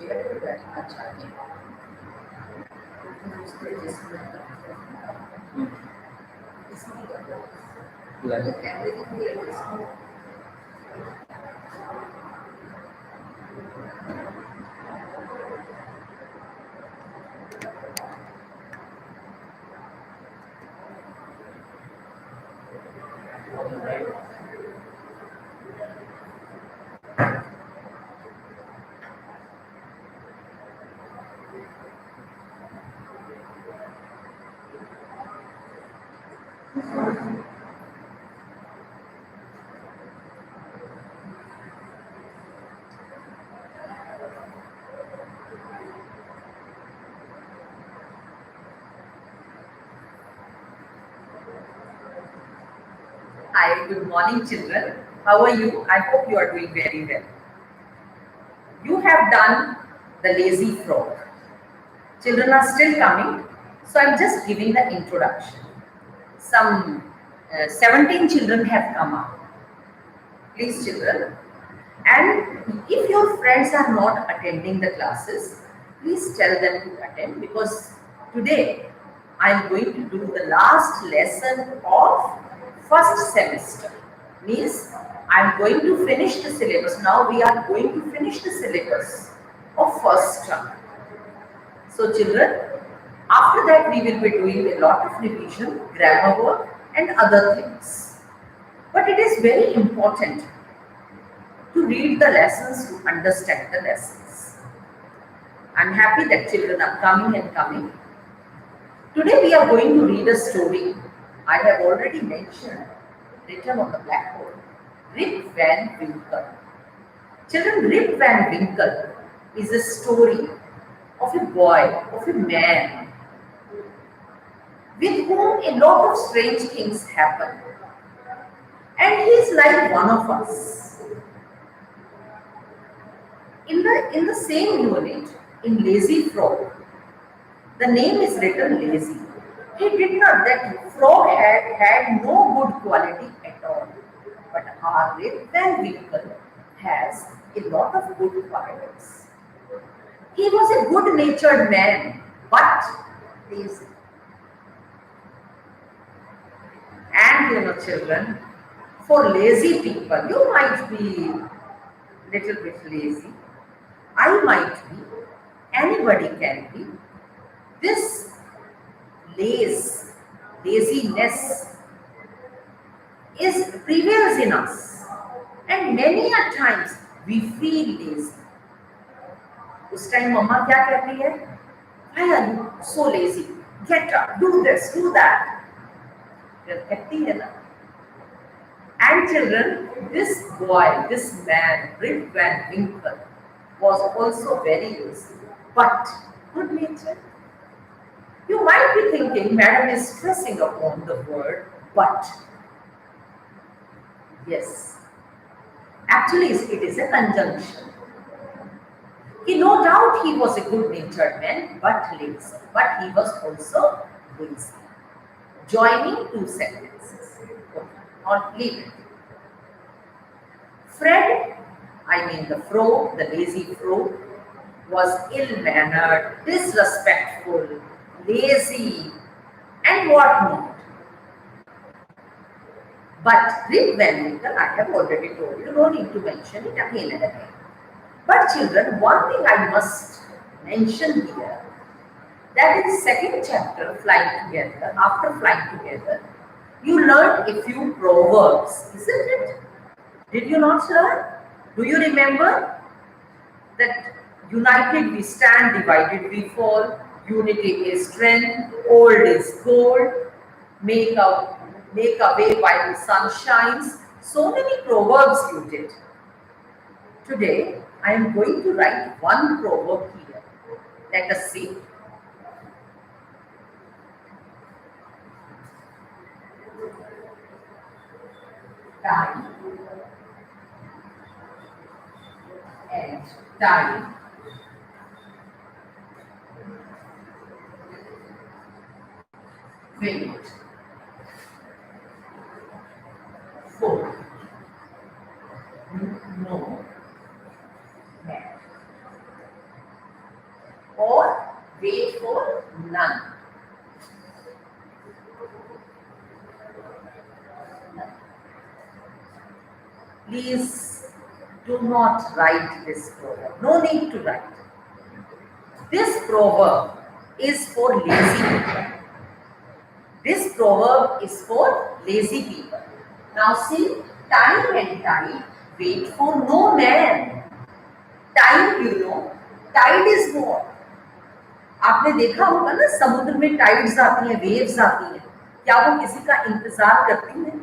Chair पे बैठना चाहिए। Hi, good morning children. How are you? I hope you are doing very well. You have done the lazy frog. Children are still coming, so I'm just giving the introduction. Some 17 children have come up. Please children. And if your friends are not attending the classes, please tell them to attend, because today I am going to do the last lesson of first semester. Means I am going to finish the syllabus. Now we are going to finish the syllabus of first term. So children, after that we will be doing a lot of revision, grammar work and other things. But it is very important to read the lessons, to understand the lessons. I am happy that children are coming and coming. Today we are going to read a story. I have already mentioned, written on the blackboard, Rip Van Winkle. Children, Rip Van Winkle is a story of a boy, of a man, with whom a lot of strange things happen. And he is like one of us. In the same unit, in Lazy Frog, the name is written lazy. He did not, that frog had no good quality at all. But our Rip Van Winkle has a lot of good qualities. He was a good-natured man, but lazy. And you know children, for lazy people, you might be little bit lazy. I might be, anybody can be. This laziness prevails in us, and many a times we feel lazy. उस time मम्मा क्या कहती है? Why are you so lazy? Get up, do this, do that. कहती है ना. And children, this boy, this man, Rip Van Winkle, was also very lazy, but good-natured. You might be thinking, Madam is stressing upon the word but. Yes, actually it is a conjunction. No doubt he was a good-natured man, but lazy. But he was also lazy. Joining two sentences. Okay, not leave it. Fred, I mean the frog, the lazy frog, was ill-mannered, disrespectful, lazy, and whatnot. But Rip Van Winkle, I have already told you, no need to mention it again and again. But children, one thing I must mention here, that in second chapter, Flying Together, after Flying Together, you learned a few proverbs, isn't it? Did you not learn? Do you remember that united we stand, divided we fall, unity is strength, old is gold, make a way while the sun shines? So many proverbs you did. Today, I am going to write one proverb here. Let us see. Time and time. Wait. For no man. do not write this proverb. No need to write. This proverb is for lazy people. This proverb is for lazy people. Now see, time and tide wait for no man. Time, you know, tide is what? आपने देखा होगा ना, समुद्र में tides आती हैं, waves आती हैं, क्या वो किसी का इंतजार करती हैं?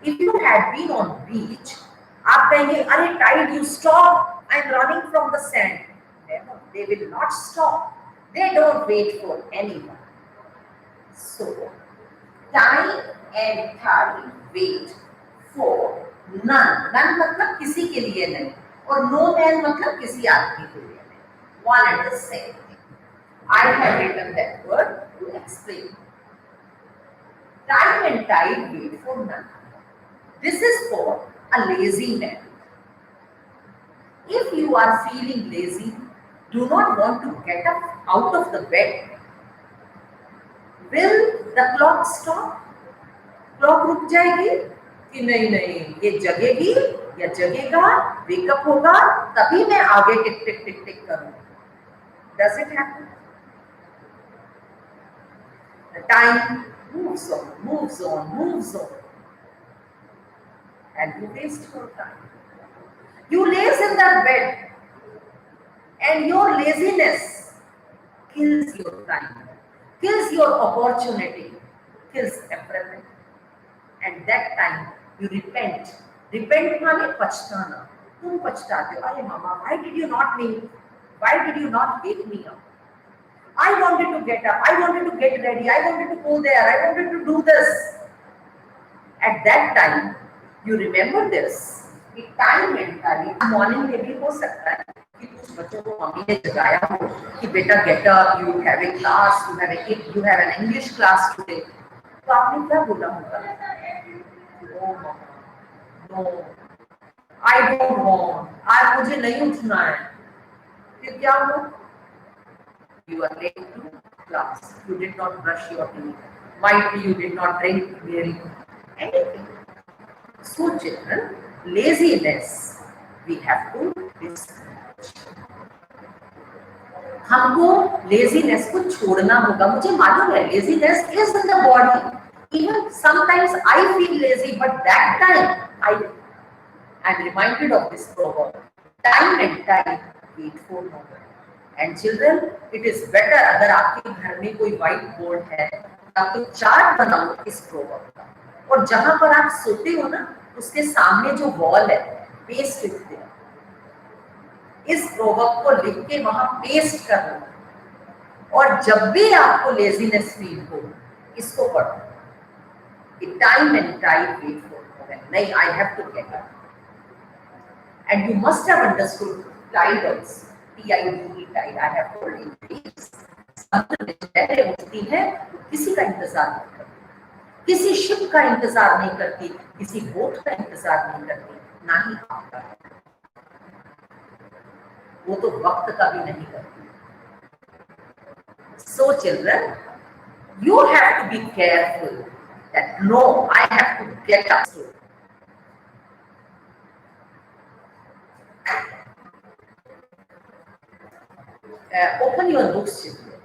If you had been on beach, आप कहेंगे अरे tide you stop, I am running from the sand. Never, they will not stop. They don't wait for anyone. So, time and tide wait for none. None मतलब किसी के लिए नहीं, और no man मतलब किसी आदमी के लिए नहीं. One and the same thing. I have written that word to explain. Time and tide wait for none. This is for a lazy man. If you are feeling lazy, do not want to get up out of the bed, will the clock stop? Clock रुक जाएगी कि नहीं नहीं ये जगेगी या जगेगा, wake up होगा तभी मैं आगे टिक टिक टिक टिक करूंगा. Does it happen? The time moves on, moves on, moves on, and you waste your time. You laze in that bed, and your laziness kills your time, kills your opportunity, kills everything. And that time you repent. Repent माने पछताना. तुम पछताते हो, अरे मामा, why did you not me? Why did you not wake me up? I wanted to get up, I wanted to get ready, I wanted to go there, I wanted to do this. At that time, you remember this. कि time and tide, morning में भी हो सकता है कि कुछ बच्चों को मम्मी ने जगाया हो कि बेटा get up, you have a class, you have an English class today. तो आपने क्या बोला होगा? No, no, I don't want. आज मुझे नहीं उठना है. फिर क्या हुआ? You are late to class. You did not brush your teeth. Might be you did not drink very anything. So children, laziness we have to discourage. हमको laziness को छोड़ना होगा. मुझे मालूम है laziness is in the body. Even sometimes I feel lazy, but that time I am reminded of this proverb. Time and tide wait for no one. And children, it is better अगर आपके घर में कोई white board है, आप तो chart बनाओ इस proverb का. और जहां पर आप सोते हो ना, उसके सामने जो wall है, paste लिख दो. इस proverb को लिख के वहां paste कर लो. और जब भी आपको laziness feel हो, इसको पढ़ो. Time and tide wait for no one. नहीं, I have to get up. And you must have understood tide also. T-I-D-E, tide. I have told you this. समुद्र में लहरें उठती हैं, किसी का इंतजार नहीं करती, किसी शिप का इंतजार नहीं करती, किसी बोट का इंतजार नहीं करती, ना ही आपका. वो तो वक्त का भी नहीं करती. So children, you have to be careful that no, I have to get up soon. Open your books, children.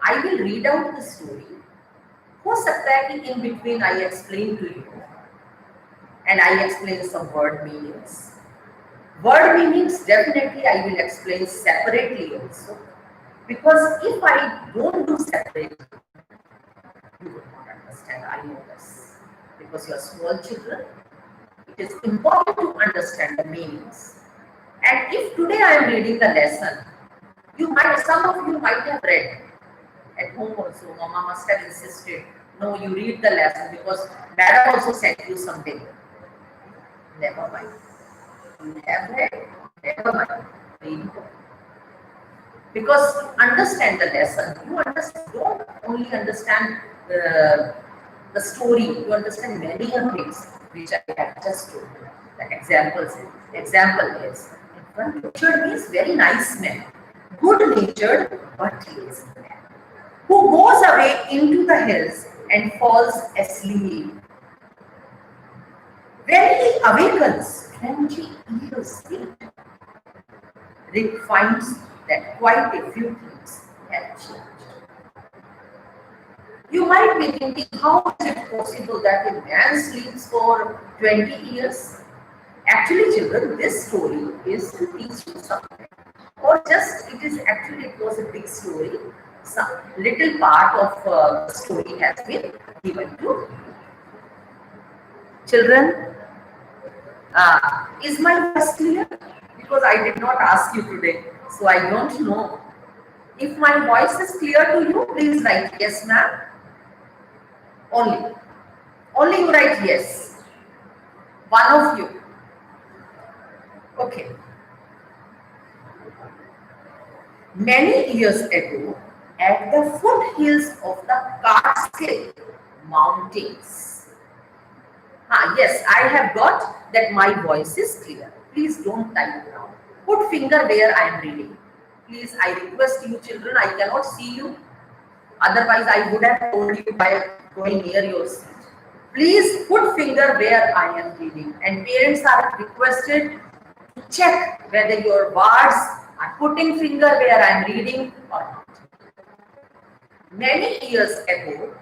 I will read out the story. हो सकता है कि in between I explain to you, and I explain some word meanings. Word meanings definitely I will explain separately also, because if I don't do separately, you will not understand. I know this, because you are small children. It is important to understand the meanings. And if today I am reading the lesson, some of you might have read at home also. Mama must have insisted, no, you read the lesson because Madam also sent you something. Never mind. You have read. Never mind. Read. Because understand the lesson. You understand. Don't only understand the story. You understand many things which I have just told you. The example is. Good-natured means very nice man. Good-natured but lazy man, who goes away into the hills and falls asleep. When he awakens 20 years later, Rick finds that quite a few things have changed. You might be thinking, how is it possible that a man sleeps for 20 years? Actually, children, this story is to teach you something. Or just, it was a big story. Some little part of the story has been given to you. Children, is my voice clear? Because I did not ask you today, so I don't know. If my voice is clear to you, please write yes, ma'am. Only. Only you write yes. One of you. Okay. Many years ago, at the foothills of the Catskill Mountains. Yes, I have got that my voice is clear. Please don't type now. Put finger where I am reading. Please, I request you children, I cannot see you. Otherwise, I would have told you by going near your seat. Please put finger where I am reading. And parents are requested to check whether your words are putting finger where I am reading or not. Many years ago,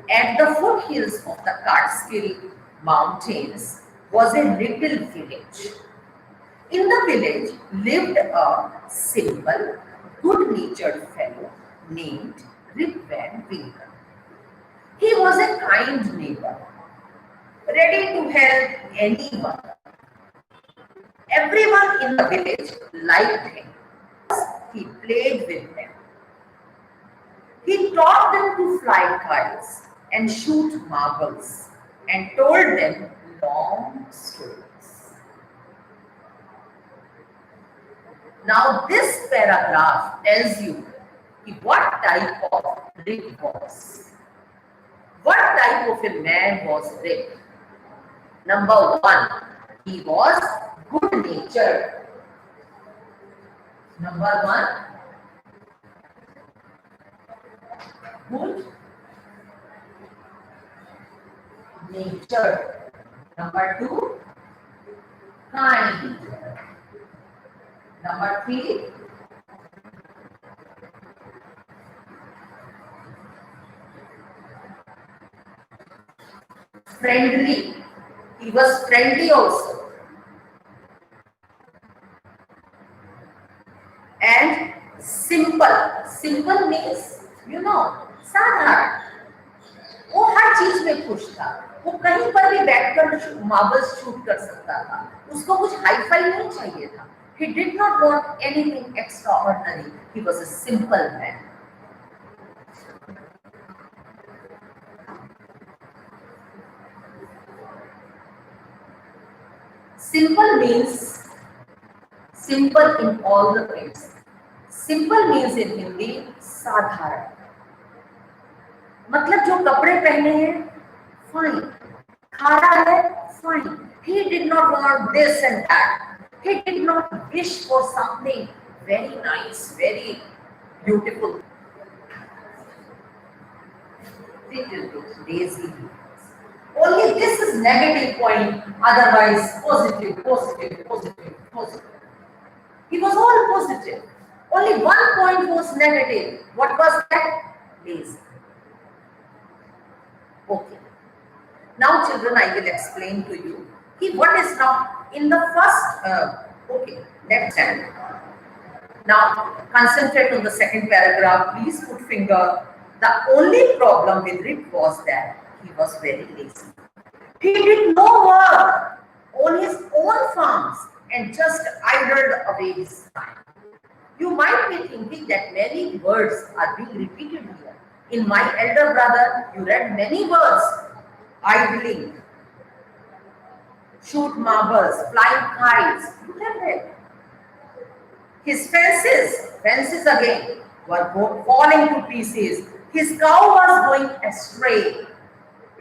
at the foothills of the Catskill Mountains was a little village. In the village lived a simple, good-natured fellow named Rip VanWinkle. He was a kind neighbor, ready to help anyone. Everyone in the village liked him. He played with them. He taught them to fly kites and shoot marbles and told them long stories. Now this paragraph tells you what type of Rick was. What type of a man was Rick? Number one, he was good-natured. Number one, good-natured. Number two, kind. Number three, friendly. He was friendly also. And simple. Simple means, साधारण. वो हर चीज में खुश था. वो कहीं पर भी बैठकर मार्बल्स शूट कर सकता था. उसको कुछ हाई-फाई नहीं चाहिए था. He did not want anything extraordinary. He was a simple man. Simple means simple in all the ways. Simple means in Hindi साधारण. मतलब जो कपड़े पहने हैं, fine. खा रहा है, fine. He did not want this and that. He did not wish for something very nice, very beautiful. Little bit lazy. Only this is negative point, otherwise positive, positive, positive, positive. He was all positive. Only one point was negative. What was that? Lazy. Okay. Now children, I will explain to you. What is now in the first, okay, let's stand. Now concentrate on the second paragraph. Please put finger. The only problem with Rick was that he was very lazy. He did no work on his own farms and just idled away his time. You might be thinking that many words are being repeated here. In my elder brother, you read many words. Idling, shoot marbles, fly kites. You have read. His fences again, were falling to pieces. His cow was going astray.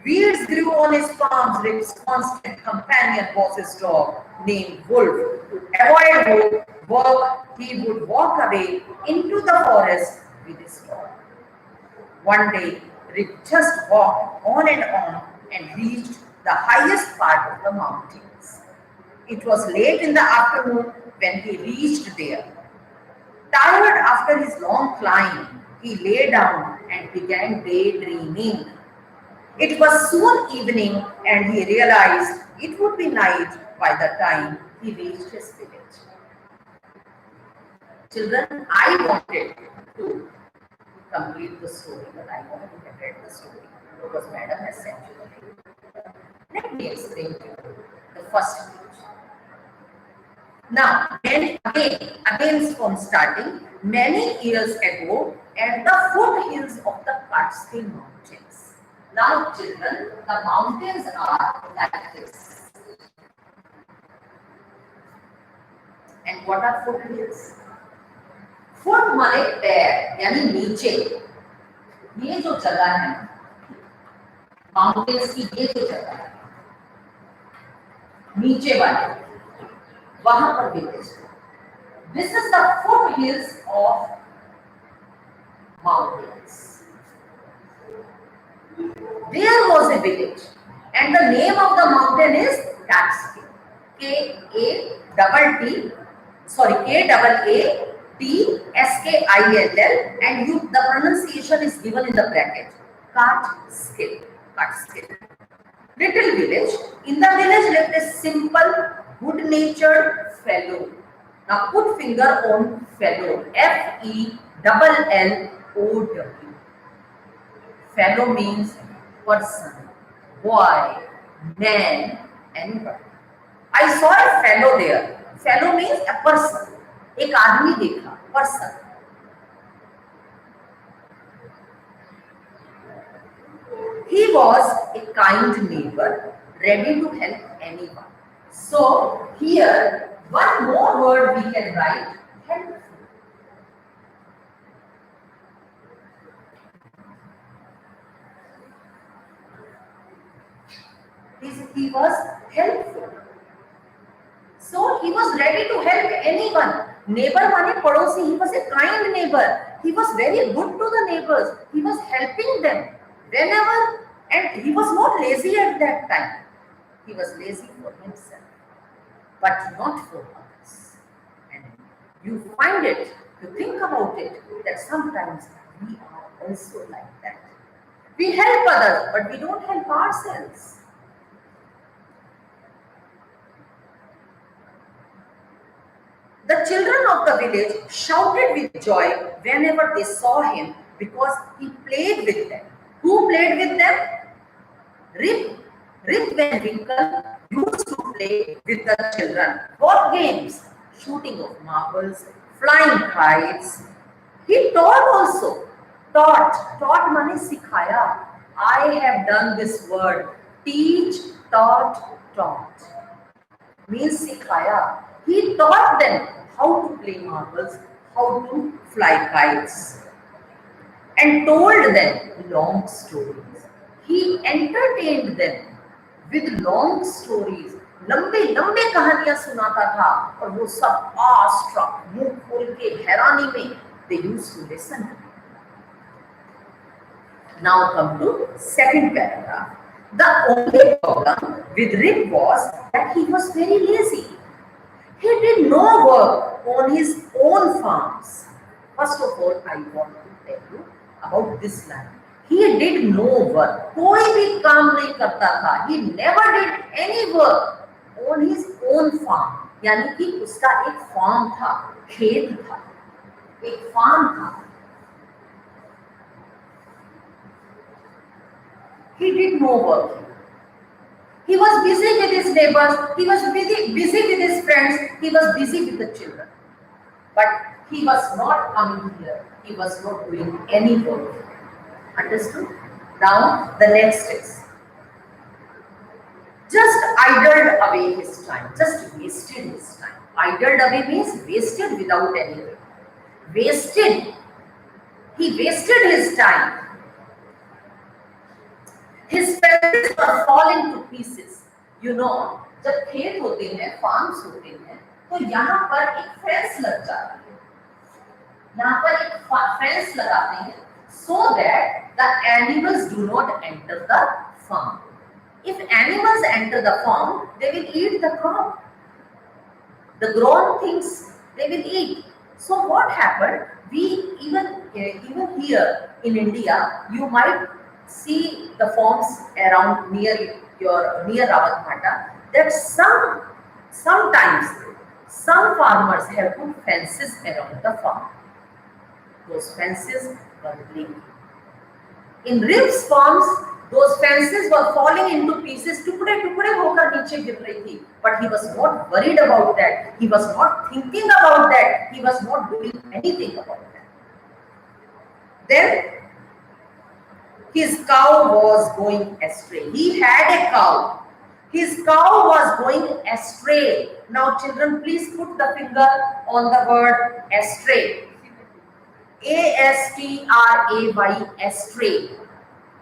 Weeds grew on his farms. Rick's constant companion was his dog named Wolf. To avoid work, he would walk away into the forest with his dog. One day, Rick just walked on and reached the highest part of the mountains. It was late in the afternoon when he reached there. Tired after his long climb, he lay down and began daydreaming. It was soon evening and he realized it would be night by the time he reached his village. Children, I wanted to complete the story, but I want to have read the story because Madam has sent you the link. Let me explain to you the first page. Now, again from starting, many years ago, at the foothills of the Catskill Mountains. Now, children, the mountains are like this. And what are foothills? Foot माने पैर यानी नीचे, ये जो जगह है mountains की, ये जो जगह है नीचे वाले, वहां पर village. This is the foothills of mountains. There was a village and the name of the mountain is Catskill. K-A-A-T-S-K-I-L-L, and the pronunciation is given in the bracket. Catskill. Little village. In the village lived a simple, good-natured fellow. Now put finger on fellow. F-E-L-L-O-W. Fellow means person, boy, man, anybody. I saw a fellow there. Fellow means a person. एक आदमी देखा, person. He was a kind neighbor, ready to help anyone. So here one more word we can write, helpful. He was helpful. So he was ready to help anyone. Neighbor माने पड़ोसी. He was a kind neighbor. He was very good to the neighbors. He was helping them whenever, and he was not lazy at that time. He was lazy for himself, but not for others. And you find it, you think about it, that sometimes we are also like that. We help others, but we don't help ourselves. The children of the village shouted with joy whenever they saw him because he played with them. Who played with them? Rip VanWinkle used to play with the children. What games? Shooting of marbles, flying kites. He taught also. Taught means sikhaya. I have done this word. Teach, taught. Means sikhaya. He taught them how to play marbles, how to fly kites, and told them long stories. He entertained them with long stories. लंबे कहानियां सुनाता था और वो सब awestruck, मुंह खोल के हैरानी में they used to listen. Now come to second paragraph. The only problem with Rip was that he was very lazy. He did no work on his own farms. First of all, I want to tell you about this line. He did no work. कोई भी काम नहीं करता था. He never did any work on his own farm. यानी कि उसका एक farm था, खेत था, एक farm था. He did no work. He was busy with his neighbors, he was busy with his friends, he was busy with the children. But he was not coming here, he was not doing any work. Understood? Now the next is, just idled away his time, just wasted his time. Idled away means wasted without anything. He wasted his time. His fences were falling to pieces. You know, जब खेत होते हैं, farms होते हैं, तो यहाँ पर एक fence लग जाती है. यहाँ पर एक fence लगाते हैं, so that the animals do not enter the farm. If animals enter the farm, they will eat the crop. The grown things they will eat. So what happened? We even here in India, you might see the farms around near Rawatmata that sometimes some farmers have put fences around the farm. Those fences were blinking. In Rib's farms, those fences were falling into pieces, टुकड़े टुकड़े होकर नीचे गिर रही थी. But he was not worried about that. He was not thinking about that. He was not doing anything about that. Then his cow was going astray. He had a cow. His cow was going astray. Now, children, please put the finger on the word astray. A-S-T-R-A-Y, astray.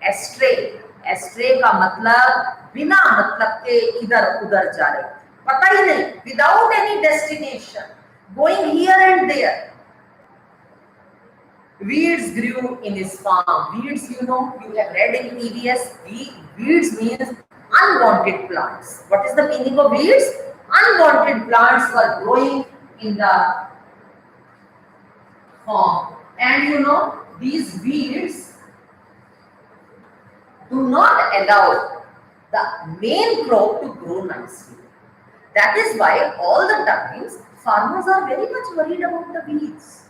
Astray. Astray का मतलब बिना मतलब के इधर उधर जा रहे, पता ही नहीं, without any destination, going here and there. Weeds grew in his farm. Weeds, you know, you have read in EVS. Weeds means unwanted plants. What is the meaning of weeds? Unwanted plants were growing in the farm. And you know, these weeds do not allow the main crop to grow nicely. That is why all the times farmers are very much worried about the weeds.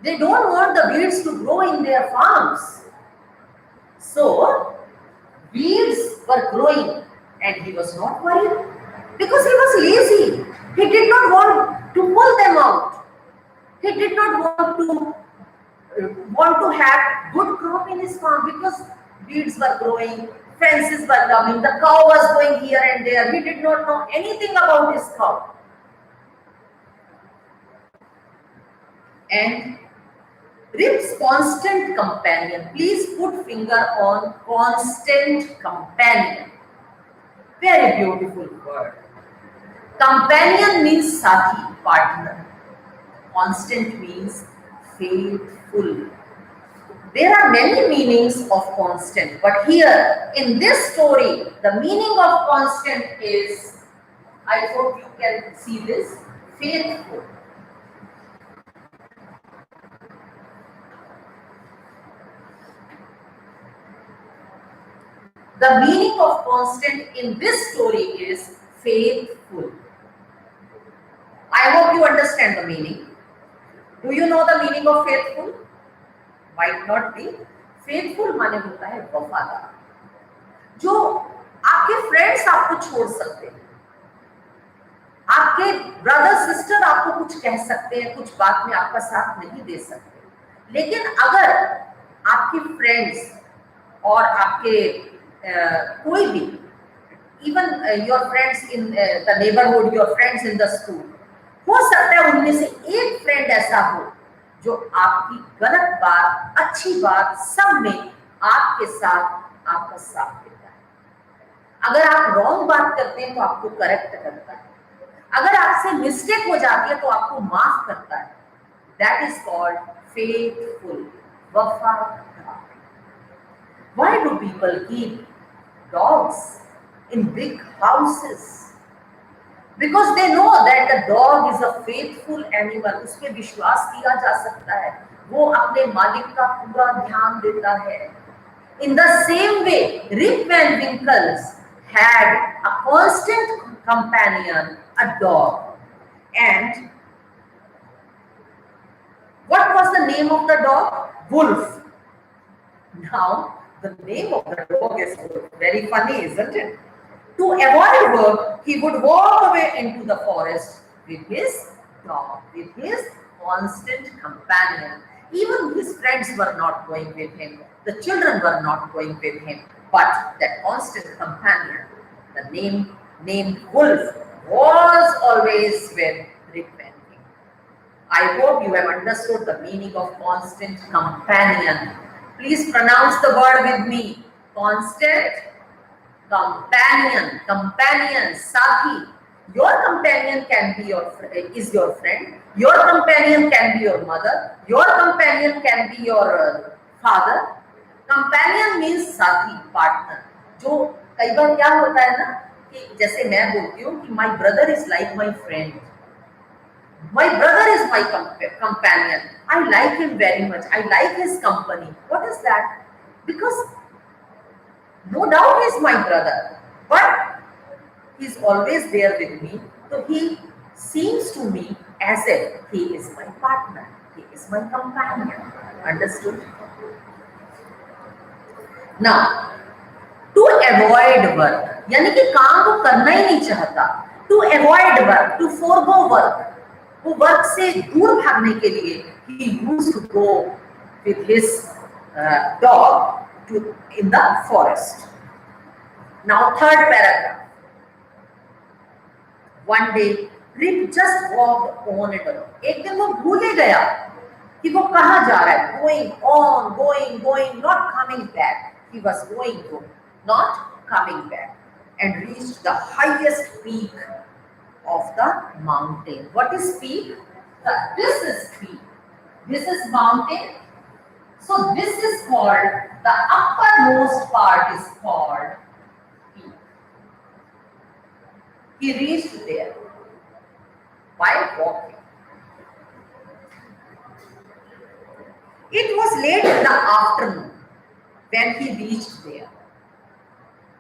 They don't want the weeds to grow in their farms. So, weeds were growing and he was not worried because he was lazy. He did not want to pull them out. He did not want to have good crop in his farm because weeds were growing, fences were coming, the cow was going here and there. He did not know anything about his cow. And Rib's constant companion. Please put finger on constant companion. Very beautiful word. Companion means sathi, partner. Constant means faithful. There are many meanings of constant, but here in this story, the meaning of constant is, I hope you can see this, faithful. The meaning of constant in this story is faithful. I hope you understand the meaning. Do you know the meaning of faithful? Might not be. Faithful माने होता है वफादार. जो आपके friends आपको छोड़ सकते हैं, आपके ब्रदर सिस्टर आपको कुछ कह सकते हैं, कुछ बात में आपका साथ नहीं दे सकते, लेकिन अगर आपके फ्रेंड्स और आपके कोई भी, even your friends in the neighborhood, your friends in the school, हो सकता है उनमें से एक फ्रेंड ऐसा हो जो आपकी गलत बात, अच्छी बात सब में आपके साथ आपका साथ देता है. अगर आप रॉन्ग बात करते हैं तो आपको करेक्ट करता है. अगर आपसे मिस्टेक हो जाती है तो आपको माफ करता है. दैट इज कॉल्ड फेथफुल, वफादार. Why do people keep dogs in big houses? Because they know that the dog is a faithful animal. उस पे विश्वास किया जा सकता है, वो अपने मालिक का पूरा ध्यान देता है. In the same way, Rip VanWinkle had a constant companion, a dog. And what was the name of the dog? Wolf. Now, the name of the dog is very funny, isn't it? To avoid work, he would walk away into the forest with his dog, with his constant companion. Even his friends were not going with him. The children were not going with him. But that constant companion, the named Wolf, was always with Rip VanWinkle. I hope you have understood the meaning of constant companion. Please pronounce the word with me. Constant companion. Companion, sathi. Your companion can be is your friend. Your companion can be your mother. Your companion can be your father. Companion means sathi, partner. जो कई बार क्या होता है ना कि जैसे मैं बोलती हूँ कि my brother is like my friend, my brother is my companion, I like him very much, I like his company. What is that? Because no doubt he's my brother, but he's always there with me, so he seems to me as if he is my partner, he is my companion. Understood? Now, to avoid work, यानी कि काम वो करना ही नहीं चाहता, to avoid work, to forego work, वो work से दूर भागने के लिए he used to go with his dog to in the forest. Now third paragraph. One day Rip just walked on and on. एक दिन वो भूल ही गया कि वो कहाँ जा रहा है. Going on, going, not coming back. He was going to, not coming back, and reached the highest peak of the mountain. What is peak? This is peak. This is mountain. So this is called, the uppermost part is called peak. He reached there by walking. It was late in the afternoon when he reached there.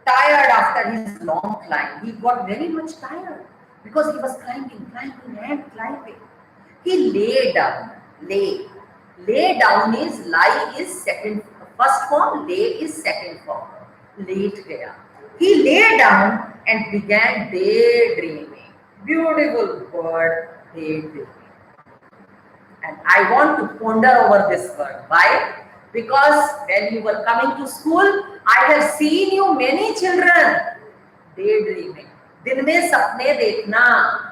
Tired after his long climb, he got very much tired because he was climbing and climbing. He lay down. Lay down is, lie is second, first form, lay is second form. Late gaya. He lay down and began daydreaming. Beautiful word, daydreaming. And I want to ponder over this word. Why? Because when you were coming to school, I have seen you many children daydreaming. दिन में सपने देखना.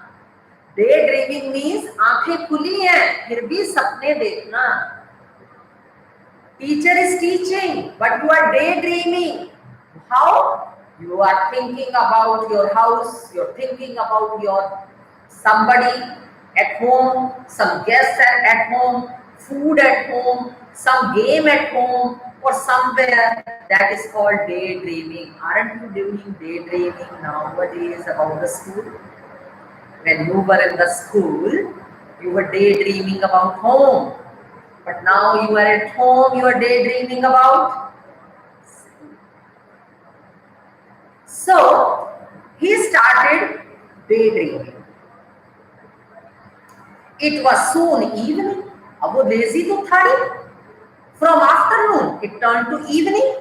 Daydreaming means आंखें खुली हैं फिर भी सपने देखना. Teacher is teaching, but you are daydreaming. How? You are thinking about your house. You're thinking about your somebody at home, some guests at home, food at home, some game at home, or somewhere. That is called daydreaming. Aren't you doing daydreaming nowadays about the school? When you were in the school, you were daydreaming about home. But now you are at home, you are daydreaming about school. So, he started daydreaming. It was soon evening. अब वो lazy तो था ही. From afternoon, it turned to evening.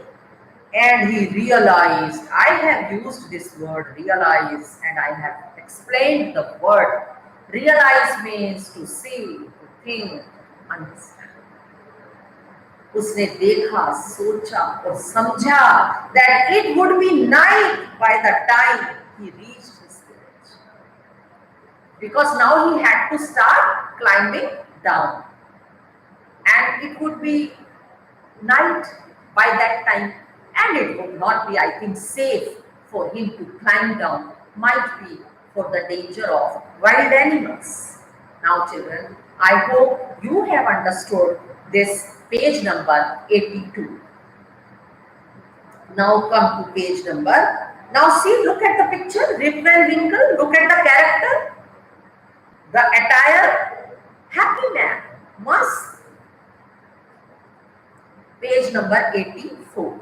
And he realized, I have used this word realize, and I have explained the word. Realize means to see, to think, understand. उसने देखा, सोचा और समझा that it would be night by the time he reached his village. Because now he had to start climbing down. And it would be night by that time. And it would not be, I think, safe for him to climb down. Might be for the danger of wild animals. Now children, I hope you have understood this page number 82. Now come to page number. Now see, look at the picture. Rip VanWinkle. Look at the character. The attire. Happy man. Must. Page number 84.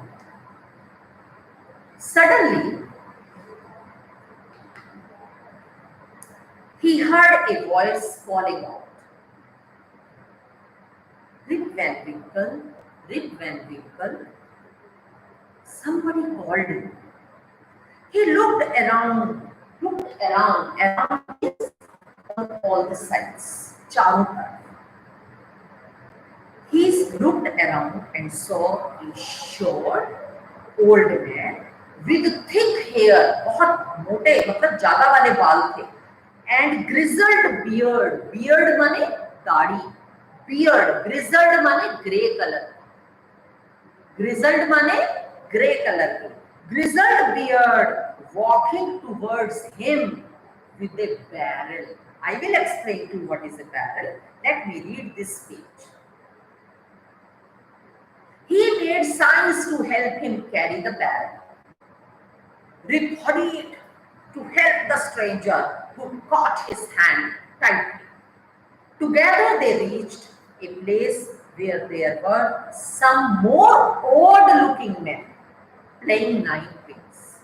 Suddenly, he heard a voice calling out. Rip VanWinkle, Rip VanWinkle. Somebody called him. He looked around is on all the sides. चारों तरफ. He looked around and saw a short old man with thick hair, बहुत मोटे मतलब ज्यादा वाले बाल थे, and grizzled beard. Beard माने दाढ़ी. Beard, grizzled माने grey color. Grizzled माने grey color. Grizzled beard walking towards him with a barrel. I will explain to you what is a barrel. Let me read this page. He made signs to help him carry the barrel. Rip hurried to help the stranger who caught his hand tightly. Together they reached a place where there were some more odd-looking men playing nine pins.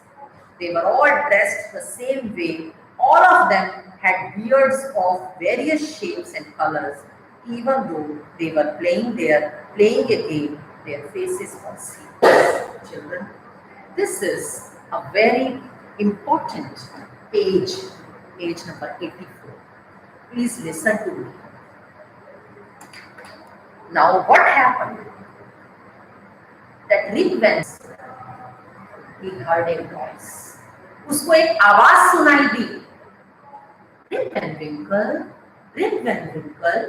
They were all dressed the same way. All of them had beards of various shapes and colors. Even though they were playing a game, their faces were serious. Children, this is a very important page, page number 84. Please listen to me. Now what happened? That Rick Vance, he heard a voice. उसको एक आवाज सुनाई दी. Rip Van Winkle, Rip Van Winkle.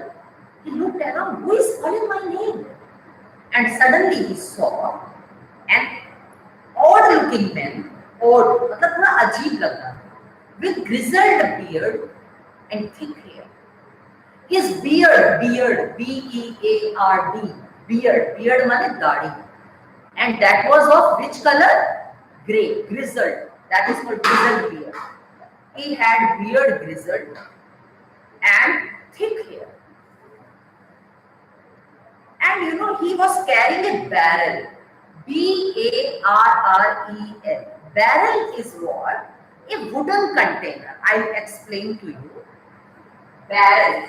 He looked around. Who is calling my name? And suddenly he saw an odd-looking man, odd, मतलब थोड़ा अजीब लग रहा, with grizzled beard and thick hair. His beard, B-E-A-R-D, beard माने दाढ़ी, and that was of which color? Grey, grizzled. That is called grizzled beard. He had beard grizzled and thick hair. And you know, he was carrying a barrel. B-A-R-R-E-L. Barrel is what? A wooden container. I'll explain to you. Barrel.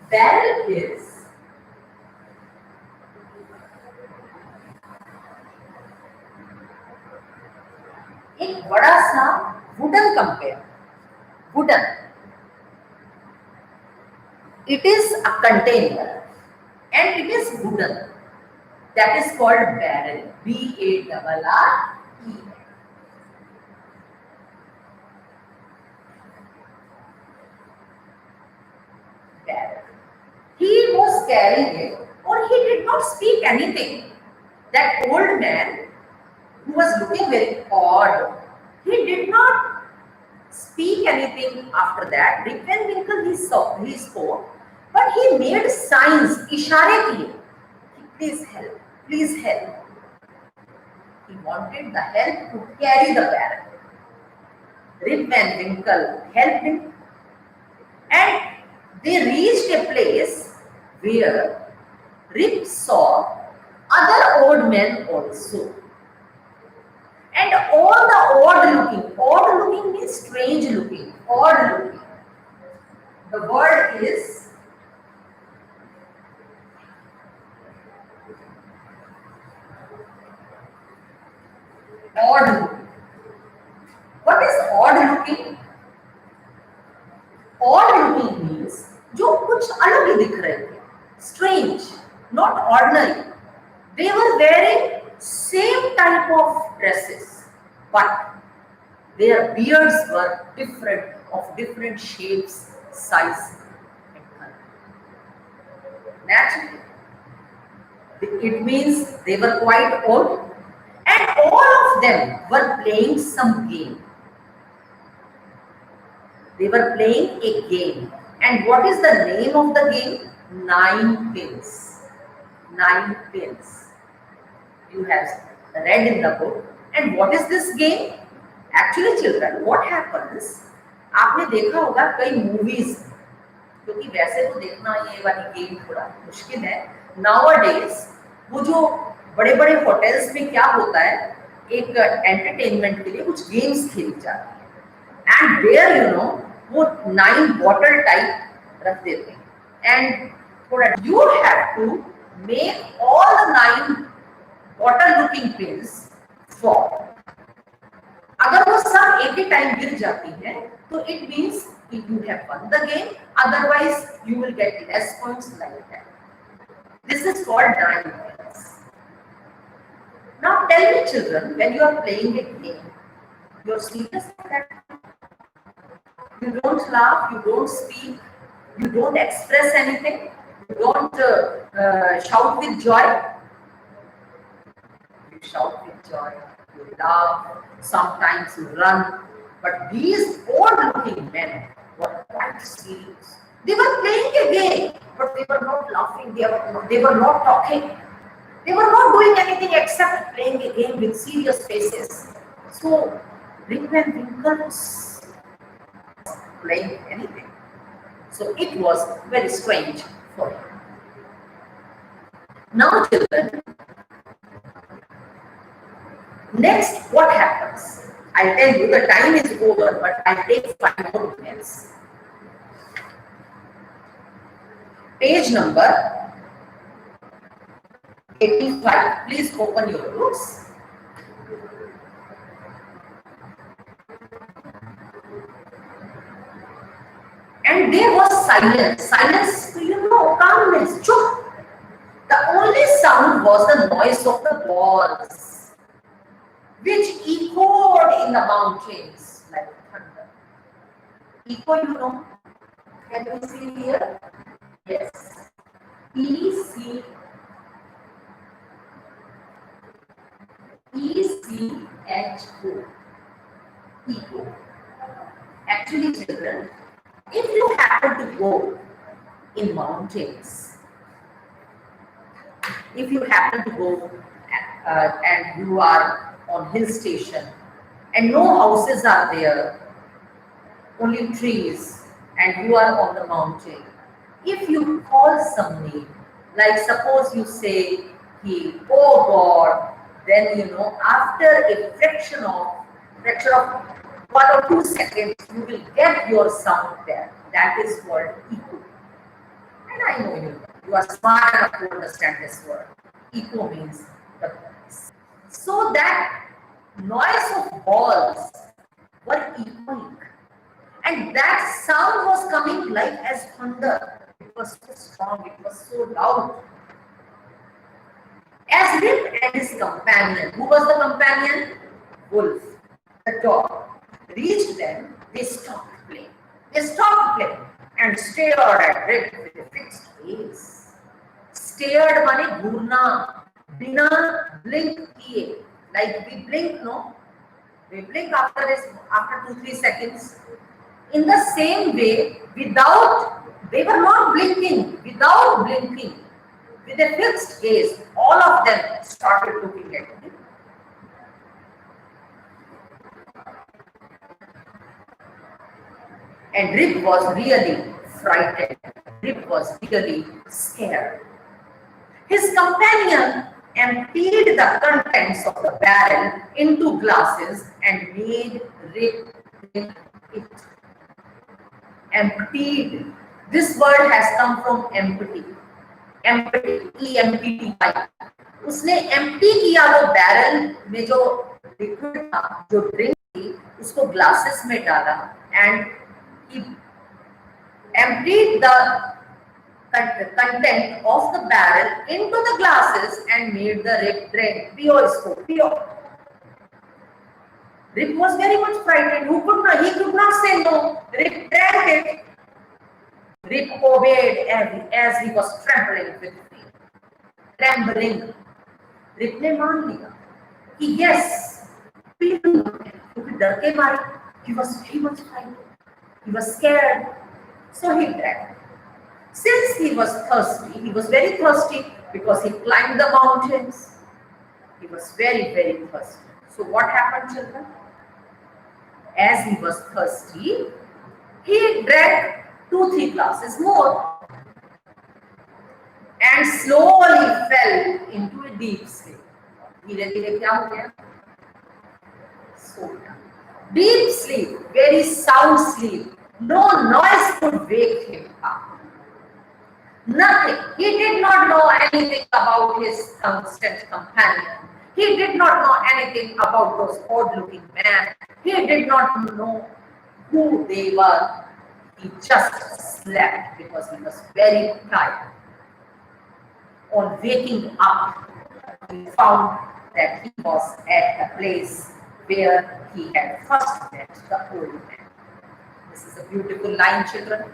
Barrel is एक बड़ा सा wooden container. Wooden. It is a container and it is wooden. That is called barrel. B-A-R-R-E-L. Barrel. He was carrying it, or he did not speak anything. That old man who was looking very odd, he did not speak anything after that. Rick Van Winkle, he spoke, but he made signs, इशारे किए, please help, please help. He wanted the help to carry the barrel. Rick Van Winkle helped him, and they reached a place where Rick saw other old men also. And all the odd looking means strange looking, odd looking. The word is odd looking. What is odd looking? Odd looking means जो कुछ अलग ही दिख रहे थे, strange, not ordinary. They were wearing same type of dresses, but their beards were different, of different shapes, size, and color. Naturally, it means they were quite old, and all of them were playing some game. They were playing a game. And what is the name of the game? Nine pins. Nine pins. You have read in the book. And what is this game? Actually, children, what happens? आपने देखा होगा कई movies, क्योंकि वैसे तो देखना ये वाली गेम थोड़ा मुश्किल है. Nowadays, वो जो बड़े-बड़े होटल्स में क्या होता है, एक एंटरटेनमेंट के लिए कुछ गेम्स खेली जाती है. And there, you know, वो 9 bottle टाइप रख देते हैं. And थोड़ा you have to make all the 9 bottle looking pins fall. अगर वो सब एक ही टाइम गिर जाती है, तो it means you have won the game. Otherwise, you will get less points like that. This is called 9 pins. Now tell me, children, when you are playing a game, you are serious at that time. You don't laugh, you don't speak, you don't express anything, you don't shout with joy. You shout with joy, you laugh, sometimes you run. But these old-looking men were quite serious. They were playing a game, but they were not laughing, they were not talking. They were not doing anything except playing a game with serious faces. So Rick Van Winkle was playing anything. So it was very strange for him. Now children, next what happens? I'll tell you, the time is over, but I'll take 5 more minutes. Page number 85. Please open your books. And there was silence. Silence, calmness. Chup. The only sound was the noise of the balls, which echoed in the mountains like thunder. Echo, can you see here? Yes. E-C-H-O. Echo. Actually, children, if you happen to go in mountains, if you happen to go and you are on hill station and no houses are there, only trees, and you are on the mountain, if you call some name, like suppose you say, oh God, then after a fraction of 1 or 2 seconds, you will get your sound there. That is called echo. And I know you are smart enough to understand this word. Echo means the voice. So that noise of balls were echoing. And that sound was coming like as thunder. It was so strong, it was so loud. As Rip and his companion, who was the companion? Wolf, the dog, reached them, they stopped playing. They stopped playing and stared at Rip with a fixed gaze. Stared mane ghurna, bina blink kiye. Like we blink, no? We blink after 2-3 seconds. In the same way, they were not blinking, without blinking, with a fixed gaze, all of them started looking at him. And Rip was really frightened. Rip was really scared. His companion emptied the contents of the barrel into glasses and made Rip drink it. Emptied. This word has come from empty. Empty, E-M-P-T-Y. उसने empty किया वो barrel में जो liquid था, जो drink थी, उसको glasses में डाला and he emptied the content of the barrel into the glasses and made the Rip drink. Piyo isko, piyo. Rip was very much frightened. He could not say no. Rip drank it. Rip obeyed as he was trembling with fear. Trembling. Rip ने मान लिया कि yes, क्योंकि डर के मारे he was very much frightened. He was scared. So he drank. Since he was thirsty, he was very thirsty because he climbed the mountains. He was very, very thirsty. So what happened, children? As he was thirsty, he drank 2-3 glasses more and slowly fell into a deep sleep. धीरे-धीरे क्या हो गया? सो गया. Deep sleep, very sound sleep. No noise could wake him up. Nothing. He did not know anything about his constant companion. He did not know anything about those odd-looking men. He did not know who they were. He just slept because he was very tired. On waking up, he found that he was at the place where he had first met the old man. This is a beautiful line, children.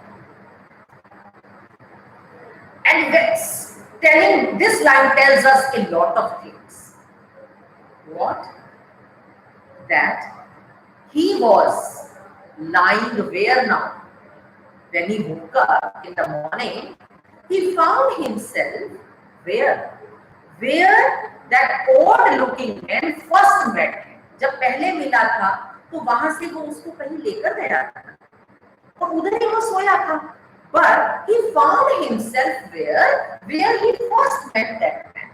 And this line tells us a lot of things. What? That he was lying where now? When he woke up in the morning, he found himself where? Where that old looking man first met him. जब पहले मिला था तो वहां से वो उसको कहीं लेकर गया और उधर ही वो सोया था. But he found himself where he first met that man.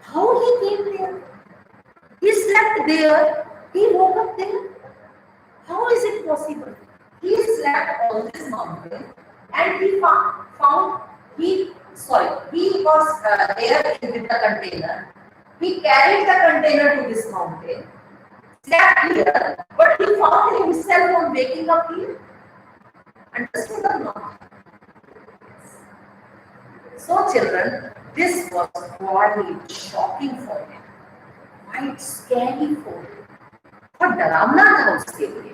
How he came there? He slept there. He woke up there. How is it possible? He slept on this mountain and he found he was there with the container. He carried the container to this mountain, slept here, but he found himself on waking up here. Understood or not? So children, this was quite shocking for him, quite scary for him. और डरावना था उसके लिए.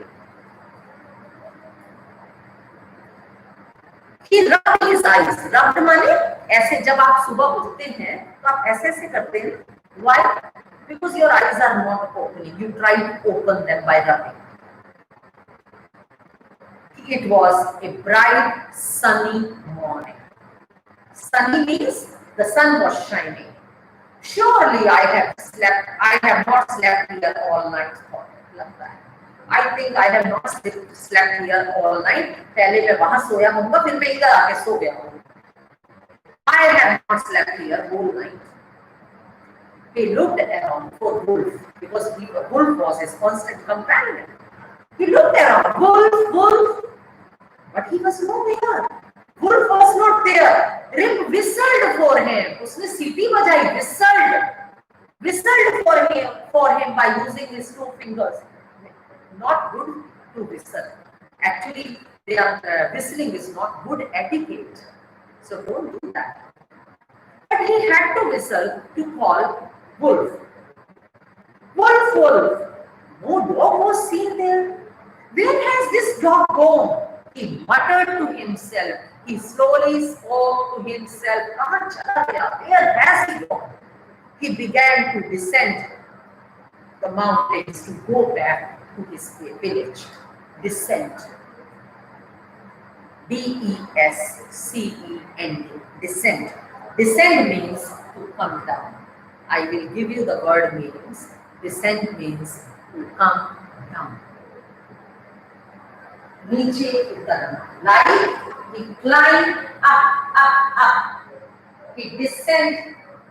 He rubbed his eyes. Rubbed माने ऐसे जब आप सुबह उठते हैं तो आप ऐसे ऐसे करते हैं. Why? Because your eyes are not opening. You try to open them by rubbing. It was a bright, sunny morning. Sunny means the sun was shining. Surely I have not slept here all night. I think I have not slept here all night. पहले मैं वहां सोया होऊंगा, फिर मैं इधर आके सो गया हूँ. I have not slept here all night. He looked around for Wolf because Wolf was his constant companion. He looked around, Wolf, but he was nowhere. Wolf was not there. Rip whistled for him. उसने सीटी बजाई, whistled for him by using his two fingers. Not good to whistle. Actually, whistling is not good etiquette. So don't do that. But he had to whistle to call Wolf. Wolf. No dog was seen there. Where has this dog gone? He muttered to himself. He slowly spoke to himself. Where has he gone? He began to descend the mountains to go back to his village. Descent. D-E-S-C-E-N-T. Descent. Descent means to come down. I will give you the word meanings. Descent means to come down. नीचे उतरना. Like he climbed up. He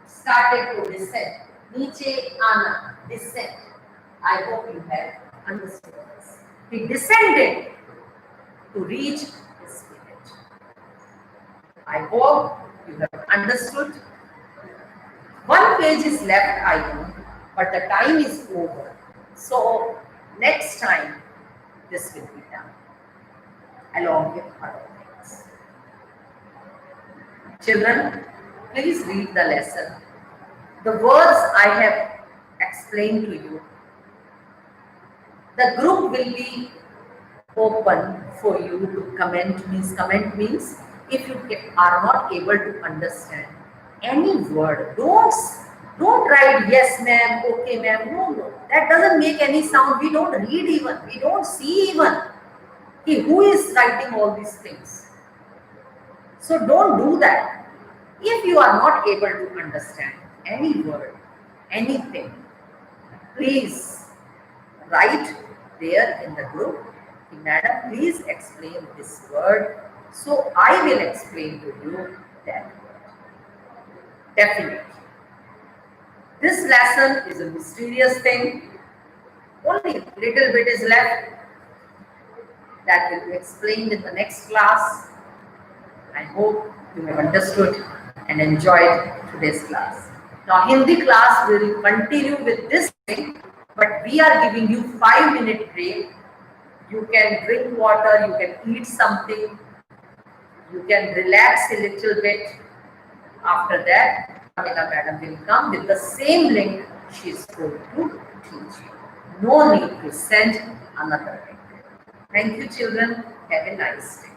started to descend. नीचे आना. Descent. I hope you have understood this. He descended to reach his village. I hope you have understood. One page is left, I know, but the time is over. So next time this will be done along with other things. Children, please read the lesson. The words I have explained to you. The group will be open for you to comment. Comment means if you are not able to understand any word, don't write yes ma'am, okay ma'am. No. That doesn't make any sound. We don't read even. We don't see even. Who is writing all these things? So don't do that. If you are not able to understand any word, anything, please write there in the group. Madam, please explain this word. So I will explain to you that word. Definitely. This lesson is a mysterious thing. Only little bit is left. That will be explained in the next class. I hope you have understood and enjoyed today's class. Now Hindi class will continue with this thing, but we are giving you 5-minute break. You can drink water, you can eat something, you can relax a little bit. After that, Amina madam will come with the same link she is going to teach you. No need to send another link. Thank you children. Have a nice day.